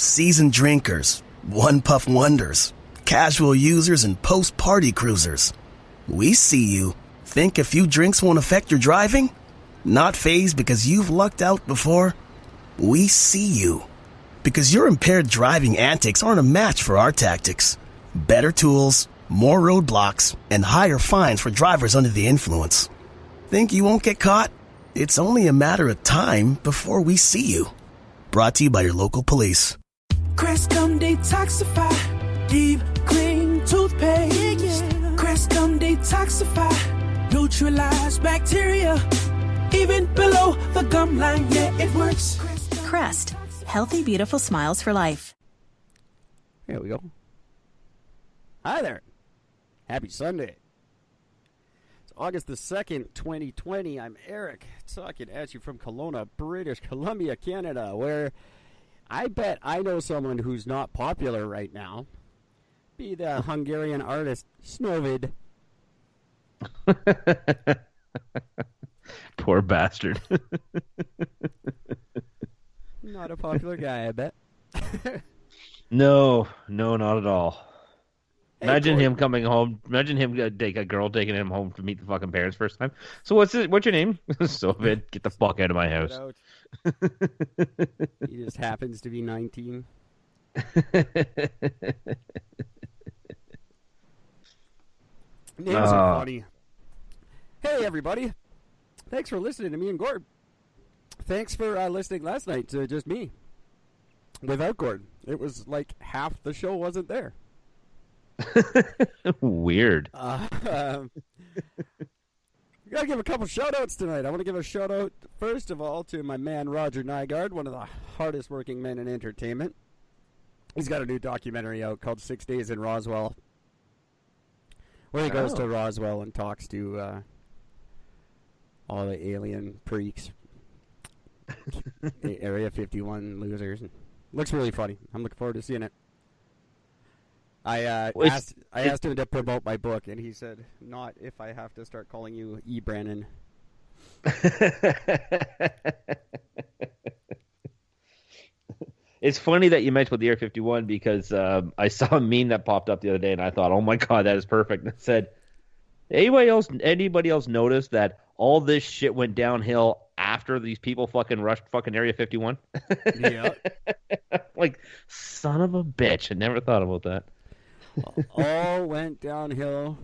Seasoned drinkers, one-puff wonders, casual users, and post-party cruisers. We see you. Think a few drinks won't affect your driving? Not fazed because you've lucked out before? We see you. Because your impaired driving antics aren't a match for our tactics. Better tools, more roadblocks, and higher fines for drivers under the influence. Think you won't get caught? It's only a matter of time before we see you. Brought to you by your local police. Crest Gum Detoxify, deep clean toothpaste. Crest Gum Detoxify, neutralize bacteria, even below the gum line. Yeah, it works. Crest, healthy, beautiful smiles for life. There we go. Hi there. Happy Sunday. It's August the 2nd, 2020. I'm Eric, talking at you from Kelowna, British Columbia, Canada, where I bet I know someone who's not popular right now. Be the Hungarian artist Snowvid. Poor bastard. Not a popular guy, I bet. No, not at all. Hey, Imagine Gordon. him coming home. Imagine him a girl taking him home to meet the fucking parents first time. So what's your name? Sovid, get the fuck out of my house. He just happens to be 19. Names are funny. Hey, everybody. Thanks for listening to me and Gord. Thanks for listening last night to just me. Without Gord. It was like half the show wasn't there. Weird. We gotta give a couple shout-outs tonight. I want to give a shout-out, first of all, to my man Roger Nygaard, one of the hardest working men in entertainment. He's got a new documentary out called 6 Days in Roswell, where he goes to Roswell and talks to all the alien freaks, the Area 51 losers. Looks really funny. I'm looking forward to seeing it. I asked him to promote my book, and he said, "Not if I have to start calling you E. Brennan." It's funny that you mentioned with the Air 51 because I saw a meme that popped up the other day, and I thought, "Oh my god, that is perfect." And it said, "Anybody else notice that all this shit went downhill after these people fucking rushed fucking Area 51?" Yeah. Like, son of a bitch! I never thought about that. All went downhill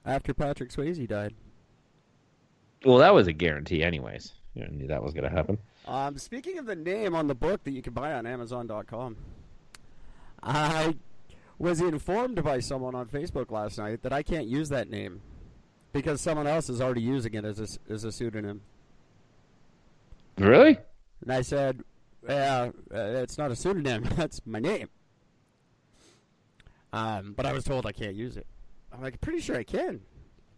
after Patrick Swayze died. Well, that was a guarantee, anyways. You knew that was going to happen. Speaking of the name on the book that you can buy on Amazon.com, I was informed by someone on Facebook last night that I can't use that name because someone else is already using it as a pseudonym. Really? And I said, it's not a pseudonym. That's my name. But I was told I can't use it. I'm like, pretty sure I can.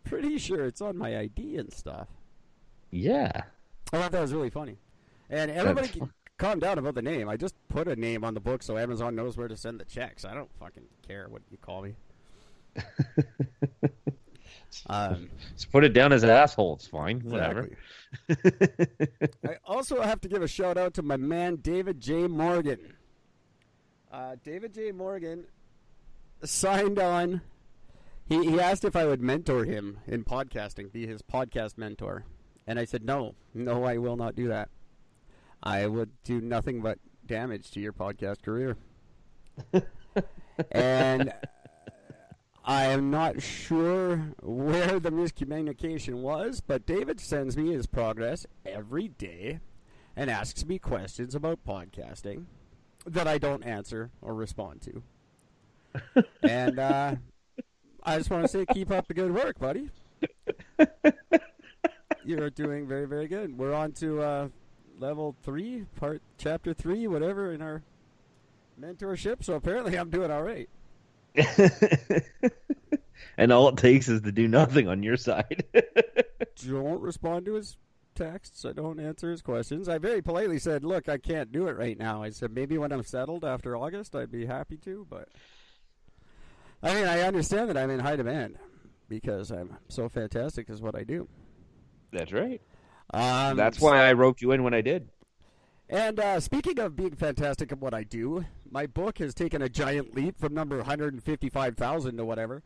Pretty sure it's on my ID and stuff. Yeah. I thought that was really funny. And everybody calm down about the name. I just put a name on the book so Amazon knows where to send the checks. I don't fucking care what you call me. Just put it down as an asshole. It's fine. Whatever. I also have to give a shout out to my man David J. Morgan. David J. Morgan signed on. He asked if I would mentor him in podcasting, be his podcast mentor. And I said, no, I will not do that. I would do nothing but damage to your podcast career. And I am not sure where the miscommunication was, but David sends me his progress every day and asks me questions about podcasting that I don't answer or respond to. And I just want to say, keep up the good work, buddy. You're doing very, very good. We're on to level 3, chapter 3, whatever, in our mentorship. So apparently I'm doing all right. And all it takes is to do nothing on your side. Don't respond to his texts. I don't answer his questions. I very politely said, look, I can't do it right now. I said, maybe when I'm settled after August, I'd be happy to. But I mean, I understand that I'm in high demand because I'm so fantastic is what I do. That's right. That's why I roped you in when I did. And speaking of being fantastic at what I do, my book has taken a giant leap from number 155,000 to whatever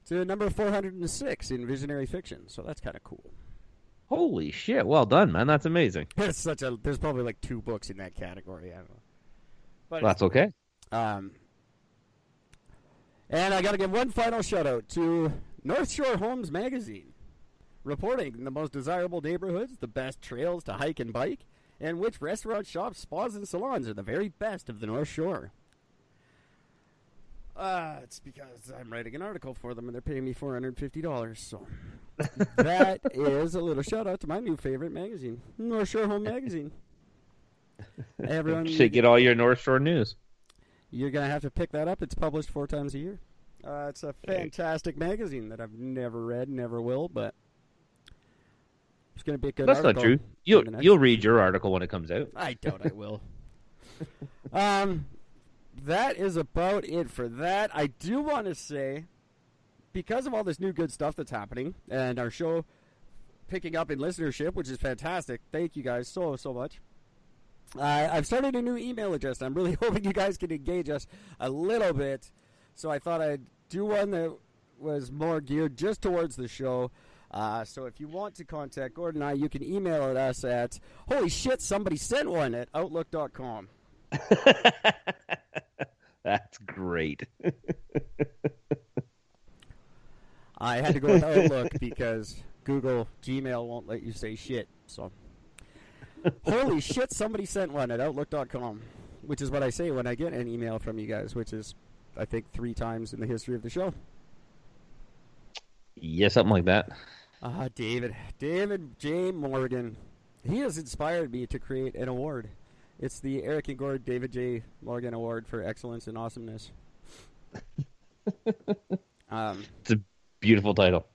to number 406 in visionary fiction. So that's kind of cool. Holy shit! Well done, man. That's amazing. There's probably like 2 books in that category. I don't know. But That's okay. And I got to give one final shout out to North Shore Homes Magazine, reporting the most desirable neighborhoods, the best trails to hike and bike, and which restaurants, shops, spas, and salons are the very best of the North Shore. It's because I'm writing an article for them and they're paying me $450. So that is a little shout out to my new favorite magazine, North Shore Home Magazine. Everyone should get all your North Shore news. You're going to have to pick that up. It's published 4 times a year. It's a fantastic magazine that I've never read, never will, but it's going to be a good That's article. not true. You'll read your article when it comes out. I doubt I will. That is about it for that. I do want to say, because of all this new good stuff that's happening, and our show picking up in listenership, which is fantastic. Thank you guys so much. I've started a new email address. I'm really hoping you guys can engage us a little bit. So I thought I'd do one that was more geared just towards the show. So if you want to contact Gordon and I, you can email at us at holyshitsomebodysentone@outlook.com. That's great. I had to go with Outlook because Google Gmail won't let you say shit. So, holy shit, somebody sent one at Outlook.com, which is what I say when I get an email from you guys, which is, I think, 3 times in the history of the show. Yeah, something like that. David J. Morgan. He has inspired me to create an award. It's the Eric and Gord David J. Morgan Award for Excellence and Awesomeness. It's a beautiful title.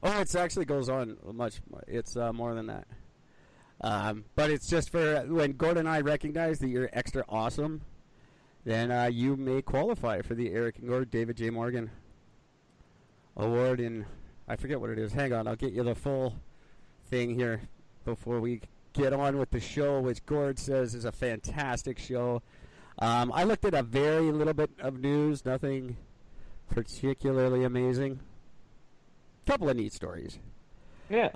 Oh, it actually goes on much. It's more than that. But it's just for when Gordon and I recognize that you're extra awesome, then you may qualify for the Eric and Gord David J. Morgan Award in, I forget what it is. Hang on, I'll get you the full thing here before we get on with the show, which Gord says is a fantastic show. I looked at a very little bit of news, nothing particularly amazing. Couple of neat stories. Yeah.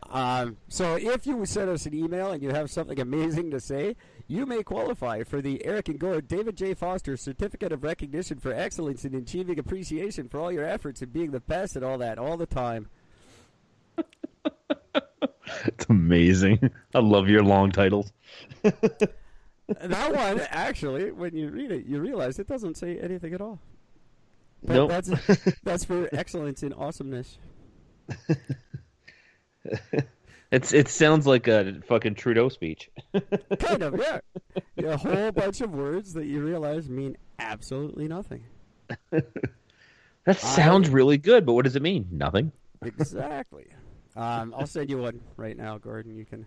So if you send us an email and you have something amazing to say, you may qualify for the Eric and Gord David J. Foster Certificate of Recognition for Excellence in Achieving Appreciation for all your efforts in being the best at all that, all the time. It's amazing. I love your long titles. That one, actually, when you read it, you realize it doesn't say anything at all. But Nope. That's for excellence in awesomeness. It sounds like a fucking Trudeau speech. Kind of, yeah. A whole bunch of words that you realize mean absolutely nothing. That sounds really good, but what does it mean? Nothing. Exactly. I'll send you one right now, Gordon. You can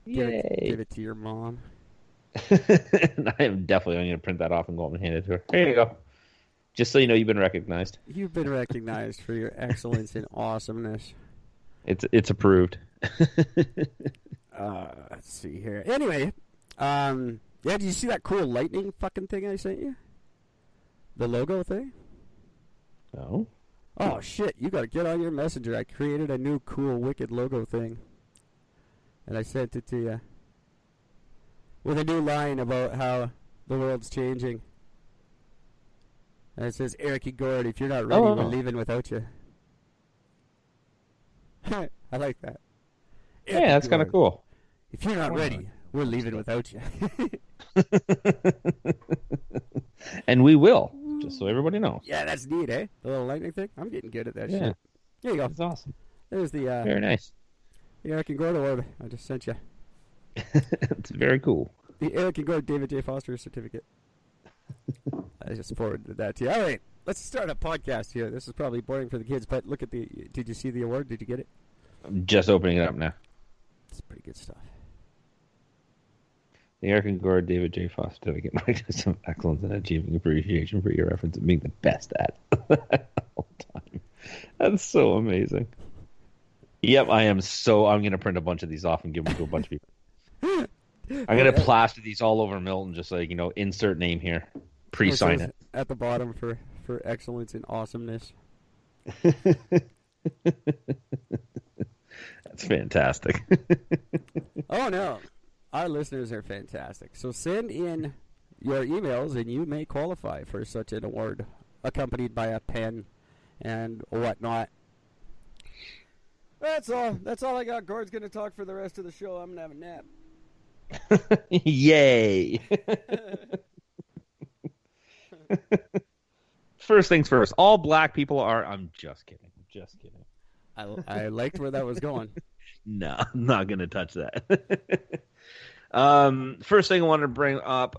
give it to your mom. I am definitely going to print that off and go up and hand it to her. Here you go. Just so you know, you've been recognized. You've been recognized for your excellence and awesomeness. It's approved. Let's see here. Anyway, did you see that cool lightning fucking thing I sent you? The logo thing? No. Oh, shit. You got to get on your messenger. I created a new cool, wicked logo thing. And I sent it to you. With a new line about how the world's changing. And it says, Eric and Gord, if you're not ready, we're leaving without you. I like that. Yeah, that's kind of cool. If you're not ready, we're leaving without you. And we will, just so everybody knows. Yeah, that's neat, eh? The little lightning thing. I'm getting good at that shit. There you go. That's awesome. There's the Very nice. the Eric and Gord Award I just sent you. It's very cool. The Eric and Gord David J. Foster certificate. I just forwarded that to you. All right, let's start a podcast here. This is probably boring for the kids, but look at the... Did you see the award? Did you get it? I'm just opening it up now. It's pretty good stuff. The Eric and Gord David J. Foster Certificate Recognition of Excellence in Achieving Appreciation for your efforts at being the best at all time. That's so amazing. Yep, I'm going to print a bunch of these off and give them to a bunch of people. I'm gonna plaster these all over Milton, just like insert name here, pre-sign it at the bottom for excellence and awesomeness. That's fantastic. Oh no, our listeners are fantastic. So send in your emails, and you may qualify for such an award, accompanied by a pen and whatnot. That's all. That's all I got. Gord's gonna talk for the rest of the show. I'm gonna have a nap. Yay! First things first. All black people are. I'm just kidding. Just kidding. I liked where that was going. No, I'm not going to touch that. First thing I wanted to bring up,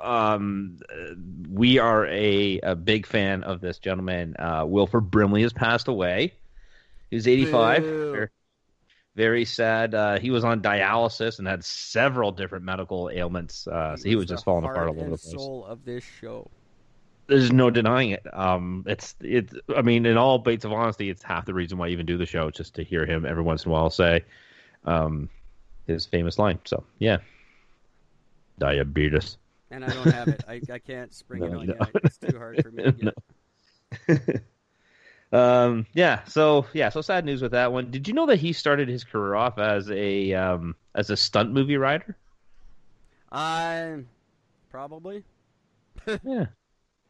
we are a big fan of this gentleman. Wilford Brimley has passed away. He's 85. Very, very sad. He was on dialysis and had several different medical ailments. So he was just falling apart all over the place. Soul of this show. There's no denying it. It's. I mean, in all baits of honesty, it's half the reason why I even do the show, just to hear him every once in a while say his famous line. So yeah, diabetes. And I don't have it. I can't spring it on you. It's too hard for me to get. So sad news with that one. Did you know that he started his career off as a stunt movie writer? Probably.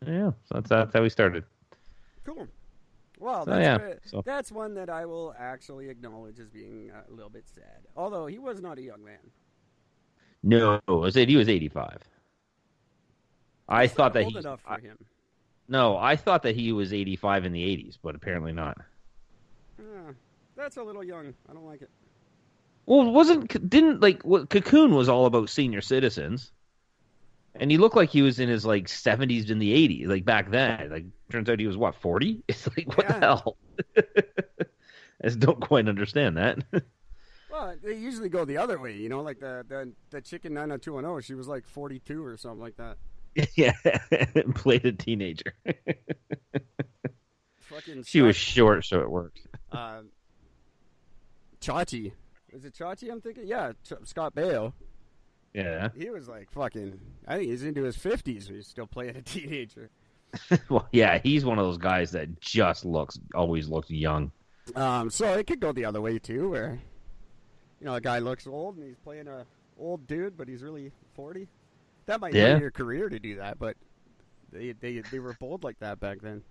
Yeah, so that's how he started. Cool. Well, that's one that I will actually acknowledge as being a little bit sad. Although he was not a young man. No, he was 85. I thought that old enough for him. No, I thought that he was 85 in the 80s, but apparently not. That's a little young. I don't like it. Well, Cocoon was all about senior citizens. And he looked like he was in his 70s in the 80s, back then. Turns out he was 40? It's what the hell? I just don't quite understand that. Well, they usually go the other way, the chicken 90210, she was 42 or something like that. Yeah, played a teenager. She was short, so it worked. Chachi. Is it Chachi I'm thinking? Yeah, Scott Baio. Yeah. He was I think he's into his 50s, but he's still playing a teenager. Well, yeah, he's one of those guys that just always looks young. So it could go the other way, too, where, a guy looks old and he's playing a old dude, but he's really 40. That might be your career to do that, but they were bold like that back then.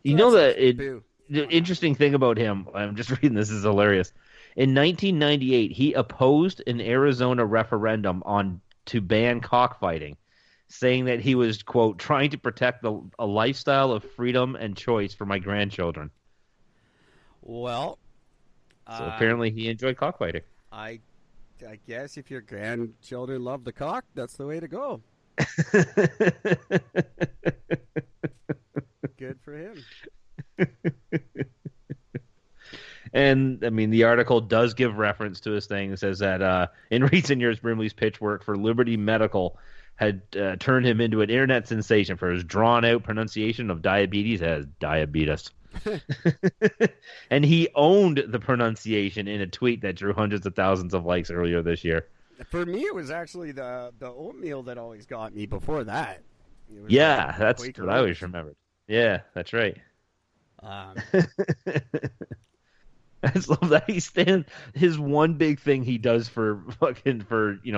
The interesting thing about him, I'm just reading this, is hilarious. In 1998, he opposed an Arizona referendum to ban cockfighting, saying that he was, quote, trying to protect a lifestyle of freedom and choice for my grandchildren. Well, so apparently he enjoyed cockfighting. I guess if your grandchildren love the cock, that's the way to go. Good for him. And, I mean, the article does give reference to his thing. It says that in recent years, Brimley's pitch work for Liberty Medical had turned him into an internet sensation for his drawn-out pronunciation of diabetes as diabetes. And he owned the pronunciation in a tweet that drew hundreds of thousands of likes earlier this year. For me, it was actually the oatmeal that always got me before that. Yeah, that's what I always remembered. Yeah, that's right. I just love that his one big thing he does for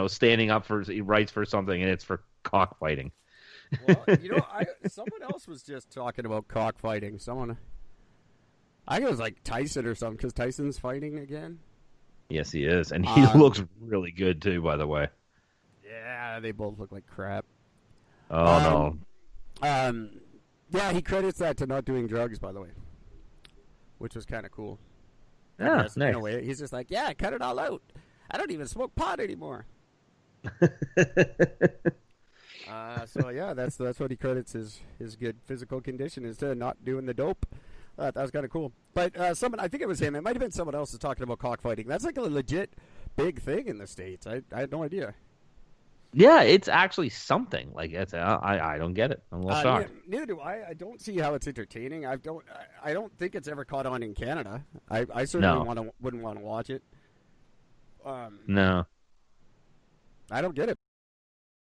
standing up for, he writes for something, and it's for cockfighting. Well, someone else was just talking about cockfighting. I think it was Tyson or something, because Tyson's fighting again. Yes, he is, and he looks really good too, by the way. Yeah, they both look like crap. Oh no. Yeah, he credits that to not doing drugs, by the way, which was kind of cool. Yeah, nice. In a way, he's just I cut it all out. I don't even smoke pot anymore. So yeah, that's what he credits his good physical condition is to not doing the dope. That was kind of cool. But I think it was him. It might have been someone else talking about cockfighting. That's a legit big thing in the States. I had no idea. Yeah, it's actually something. I don't get it. I'm a little shocked. Neither do I. I don't see how it's entertaining. I don't think it's ever caught on in Canada. I certainly wouldn't want to watch it. No. I don't get it.